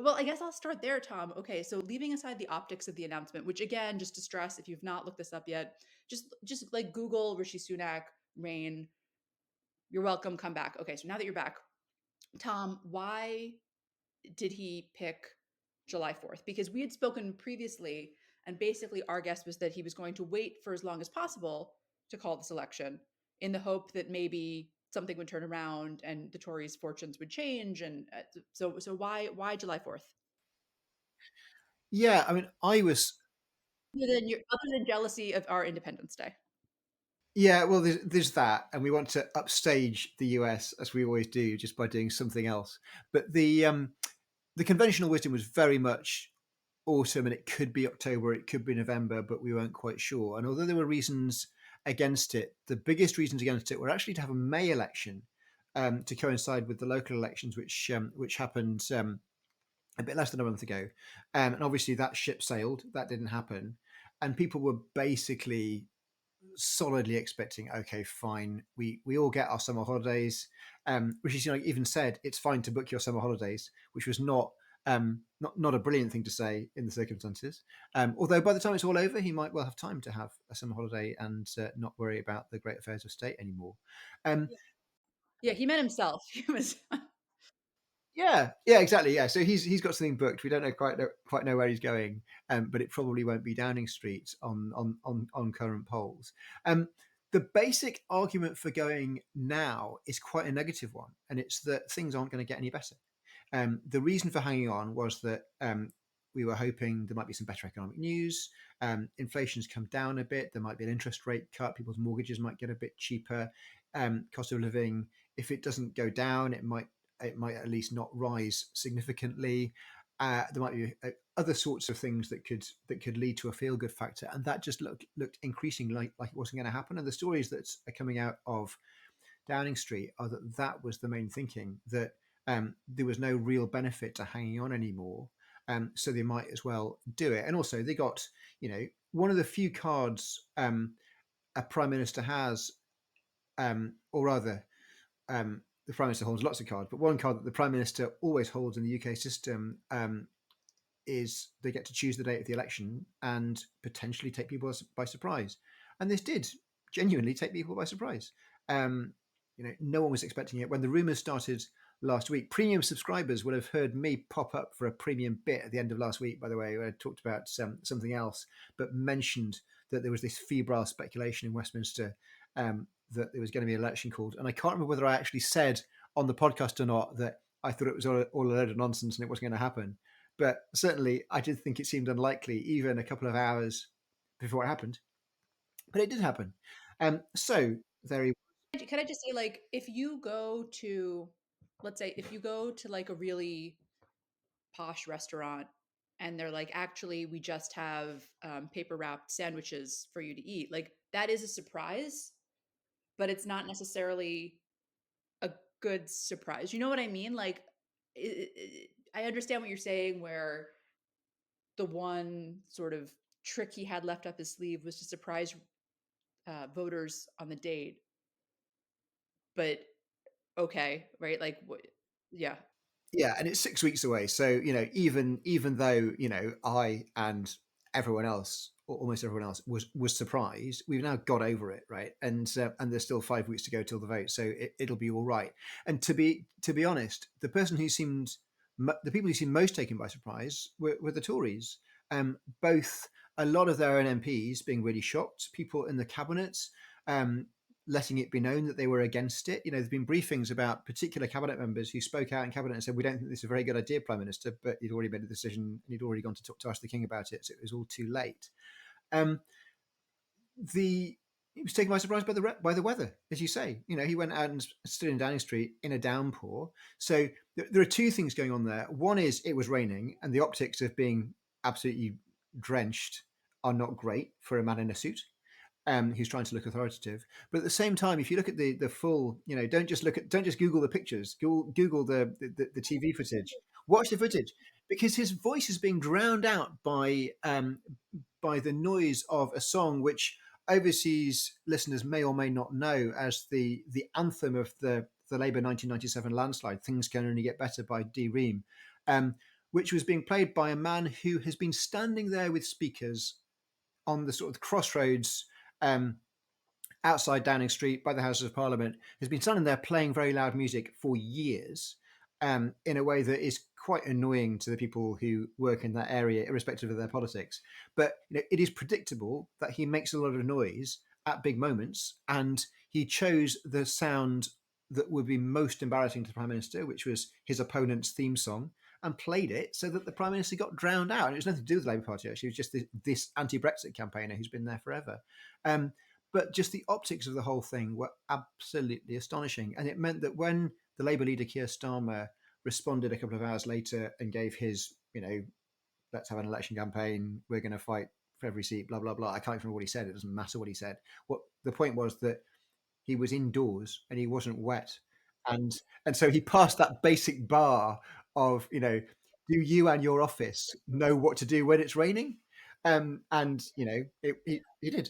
Well, I guess I'll start there, Tom. Okay, so leaving aside the optics of the announcement, which again, just to stress, if you've not looked this up yet, just like Google Rishi Sunak reign. You're welcome. Come back. Okay, so now that you're back, Tom, why did he pick July 4th? Because we had spoken previously, and basically our guess was that he was going to wait for as long as possible to call this election in the hope that maybe something would turn around and the Tories' fortunes would change. And so why July 4th? Yeah, I mean, I was. Other than jealousy of our Independence Day. Yeah, well, there's that, and we want to upstage the US as we always do, just by doing something else. But the conventional wisdom was very much autumn, and it could be October, it could be November, but we weren't quite sure. And although there were reasons against it, the biggest reasons against it were actually to have a May election to coincide with the local elections, which happened a bit less than a month ago. And obviously, that ship sailed. That didn't happen, and people were basically solidly expecting, okay, fine, we all get our summer holidays. Rishi Sunak even said it's fine to book your summer holidays, which was not a brilliant thing to say in the circumstances. Although by the time it's all over, he might well have time to have a summer holiday and not worry about the great affairs of state anymore. Um, Yeah, he meant himself. He was. yeah, exactly. Yeah, so he's got something booked. We don't quite know where he's going, but it probably won't be Downing Street on current polls. Um, the basic argument for going now is quite a negative one, and it's that things aren't going to get any better. The reason for hanging on was that we were hoping there might be some better economic news. Inflation's come down a bit. There might be an interest rate cut. People's mortgages might get a bit cheaper. Cost of living, if it doesn't go down, it might at least not rise significantly. There might be other sorts of things that could lead to a feel good factor, and that just looked increasingly like it wasn't going to happen. And the stories that are coming out of Downing Street are that was the main thinking, that there was no real benefit to hanging on anymore. So they might as well do it. And also, they got one of the few cards a prime minister has, or rather, the Prime Minister holds lots of cards, but one card that the Prime Minister always holds in the UK system is they get to choose the date of the election and potentially take people by surprise. And this did genuinely take people by surprise. No one was expecting it. When the rumours started last week, premium subscribers would have heard me pop up for a premium bit at the end of last week, by the way, where I talked about something else, but mentioned that there was this febrile speculation in Westminster that there was going to be an election called. And I can't remember whether I actually said on the podcast or not that I thought it was all a load of nonsense and it wasn't going to happen. But certainly, I did think it seemed unlikely, even a couple of hours before it happened. But it did happen. So there he. Can I just say, like, if you go to, let's say, if you go to like a really posh restaurant and they're like, actually, we just have paper wrapped sandwiches for you to eat, like, that is a surprise, but it's not necessarily a good surprise. You know what I mean? Like, I understand what you're saying, where the one sort of trick he had left up his sleeve was to surprise voters on the date. But okay, right? Like, what? Yeah, Yeah, and it's 6 weeks away. So even though I and everyone else, or almost everyone else, was surprised, we've now got over it, right? And there's still 5 weeks to go till the vote, so it'll be all right. And to be honest, the people who seemed most taken by surprise were the Tories. Both a lot of their own MPs being really shocked, people in the cabinet letting it be known that they were against it. There's been briefings about particular cabinet members who spoke out in cabinet and said, "We don't think this is a very good idea, Prime Minister," but he'd already made a decision and he'd already gone to ask the King about it, so it was all too late. Um, the He was taken by surprise by the weather, as you say. He went out and stood in Downing Street in a downpour. So there are two things going on there. One is it was raining, and the optics of being absolutely drenched are not great for a man in a suit who's trying to look authoritative. But at the same time, if you look at the full, don't just Google the pictures. Google the TV footage. Watch the footage, because his voice is being drowned out by the noise of a song which overseas listeners may or may not know as the anthem of the Labour 1997 landslide. Things Can Only Get Better by Dee Ream. which was being played by a man who has been standing there with speakers on the sort of crossroads um, outside Downing Street by the Houses of Parliament, has been standing there playing very loud music for years, in a way that is quite annoying to the people who work in that area, irrespective of their politics. But it is predictable that he makes a lot of noise at big moments, and he chose the sound that would be most embarrassing to the Prime Minister, which was his opponent's theme song, and played it so that the Prime Minister got drowned out. And it was nothing to do with the Labour Party, actually. It was just this anti Brexit campaigner who's been there forever. Um, but just the optics of the whole thing were absolutely astonishing. And it meant that when the Labour leader, Keir Starmer, responded a couple of hours later and gave his, let's have an election campaign, we're going to fight for every seat, blah, blah, blah. I can't remember what he said. It doesn't matter what he said. What the point was that he was indoors and he wasn't wet. And so he passed that basic bar of, do you and your office know what to do when it's raining? And he did.